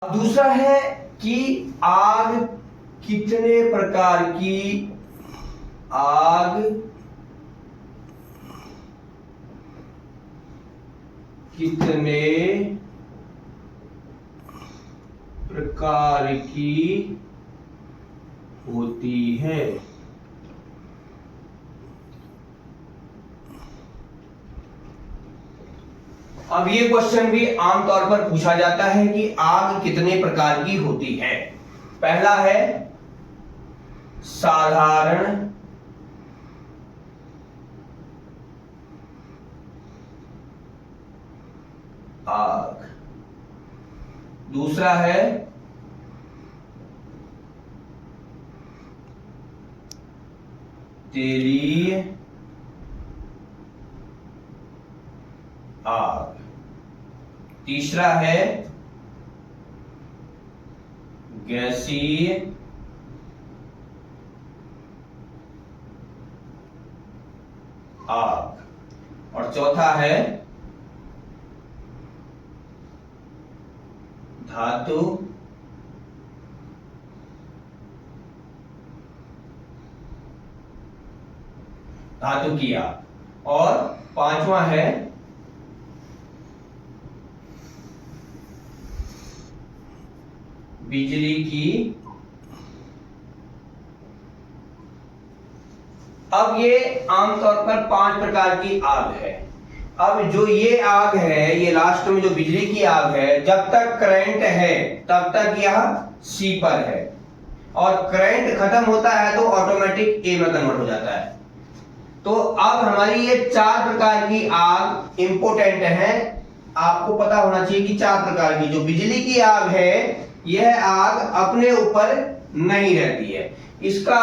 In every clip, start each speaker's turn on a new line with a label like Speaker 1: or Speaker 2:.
Speaker 1: अब दूसरा है कि आग कितने प्रकार की आग कितने प्रकार की होती है। अब ये क्वेश्चन भी आमतौर पर पूछा जाता है कि आग कितने प्रकार की होती है। पहला है साधारण आग, दूसरा है तेलीय आग, तीसरा है गैसीय आग और चौथा है धातु की आग और पांचवा है बिजली की। अब ये आमतौर पर 5 प्रकार की आग है। अब जो ये आग है, ये लास्ट में जो बिजली की आग है, जब तक करंट है तब तक यह सी पर है और करंट खत्म होता है तो ऑटोमेटिक ए में कन्वर्ट हो जाता है। तो अब हमारी ये 4 प्रकार की आग इंपोर्टेंट है। आपको पता होना चाहिए कि 4 प्रकार की जो बिजली की आग है, यह आग अपने ऊपर नहीं रहती है। इसका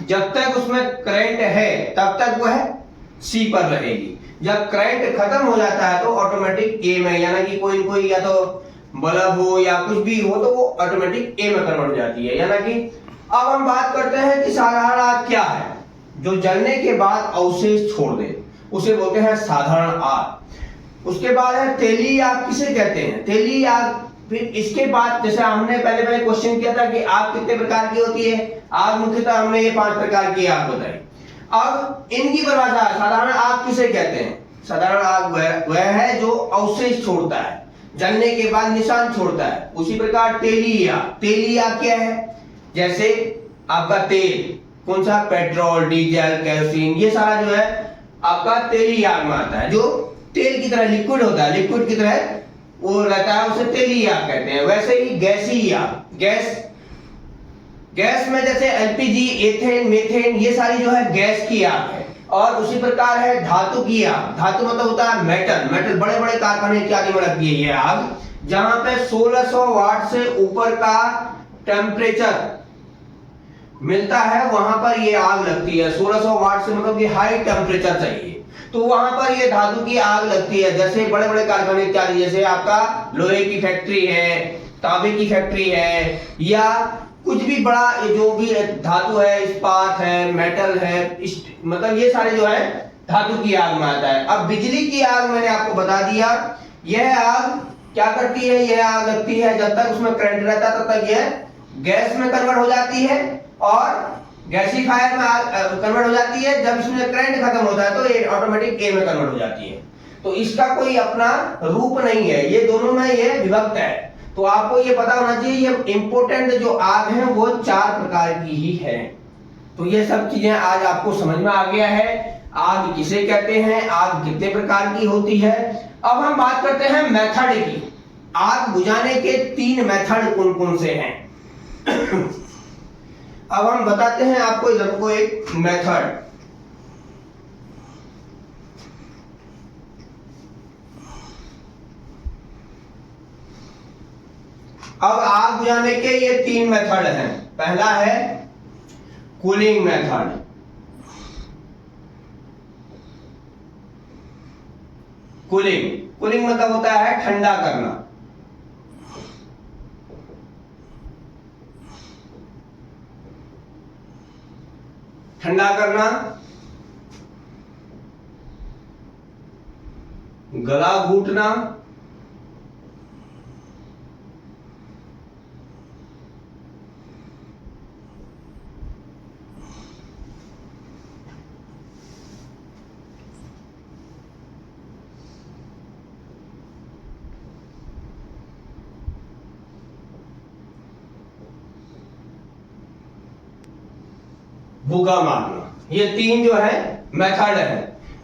Speaker 1: जब तक उसमें करंट है तब तक वह सी पर रहेगी। जब करंट खत्म हो जाता है तो ऑटोमेटिक ए में, यानी कि कोई या तो बल्ब हो या कुछ भी हो तो वो ऑटोमेटिक ए में कन्वर्ट हो जाती है। यानी कि अब हम बात करते हैं कि साधारण आग क्या है। जो जलने के बाद अवशेष छोड़ दे उसे बोलते हैं साधारण आग। उसके बाद है तेलीय आग। किसे कहते हैं? तेलीय आग। फिर इसके बाद जैसे हमने पहले क्वेश्चन किया था कि आग कितने प्रकार की होती है, आग मुख्यतः हमने ये 5 प्रकार की आग बताई। अब इनकी परिभाषा, साधारण आग किसे कहते हैं? साधारण आग वह है जो अवशेष छोड़ता है, जलने के बाद निशान छोड़ता है। उसी प्रकार तेलीय आग क्या है? जैसे आपका तेल, कौन सा? पेट्रोल, डीजल, केरोसिन, ये सारा जो है आपका तेलीय आग में आता है। जो तेल की तरह लिक्विड होता है, लिक्विड की तरह वो रहता है, उसे तेलीय आग कहते हैं। वैसे ही गैसीय आग, गैस में जैसे एलपीजी, एथेन, मीथेन, ये सारी जो है गैस की आग है। और उसी प्रकार है धातु की आग। धातु मतलब होता है मेटल, बड़े बड़े कारखाने इत्यादि में लगती है ये आग, जहां पे 1600 वाट से ऊपर का टेम्परेचर मिलता है, वहां पर ये आग लगती है। 1600 वाट से मतलब कि हाई टेम्परेचर चाहिए, तो वहां पर ये धातु की आग लगती है। जैसे बड़े बड़े कारखाने इत्यादि, जैसे आपका लोहे की फैक्ट्री है, तांबे की फैक्ट्री है, या कुछ भी बड़ा जो भी धातु है, इस्पात है, मेटल है, मतलब ये सारे जो है धातु की आग में आता है। अब बिजली की आग मैंने आपको बता दिया। यह आग क्या करती है? यह आग लगती है जब तक उसमें करंट रहता है तब तक यह गैस में कन्वर्ट हो जाती है और गैसीफायर में कन्वर्ट हो जाती है। जब इसमें करंट खत्म होता है तो ये ऑटोमेटिक ए में कन्वर्ट हो जाती है। तो इसका कोई अपना रूप नहीं है, ये दोनों में ये विभक्त है। तो आपको ये पता होना चाहिए, ये इंपोर्टेंट जो आग है वो 4 प्रकार की ही है। तो ये सब चीजें आज आपको समझ में आ गया है। आग किसे कहते हैं, आग कितने प्रकार की होती है। अब हम बात करते हैं मेथड की। आग बुझाने के 3 मेथड कौन कौन से हैं? अब हम बताते हैं आपको इधर को एक मेथड। अब आग बुझाने के ये 3 मेथड हैं। पहला है कूलिंग मेथड। कूलिंग मतलब होता है ठंडा करना। ठंडा करना, गला घूटना, भूखा मारना। ये तीन जो है मेथड है।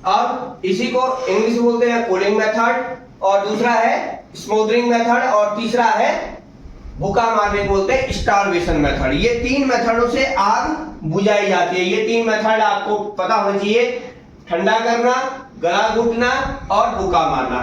Speaker 1: अब इसी को इंग्लिश में बोलते हैं कूलिंग मेथड, और दूसरा है स्मोदरिंग मेथड, और तीसरा है भूखा मारने को बोलते हैं स्टारवेशन मेथड। ये तीन मेथडों से आग बुझाई जाती है। ये तीन मेथड आपको पता होना चाहिए, ठंडा करना, गला घुटना और भूखा मारना।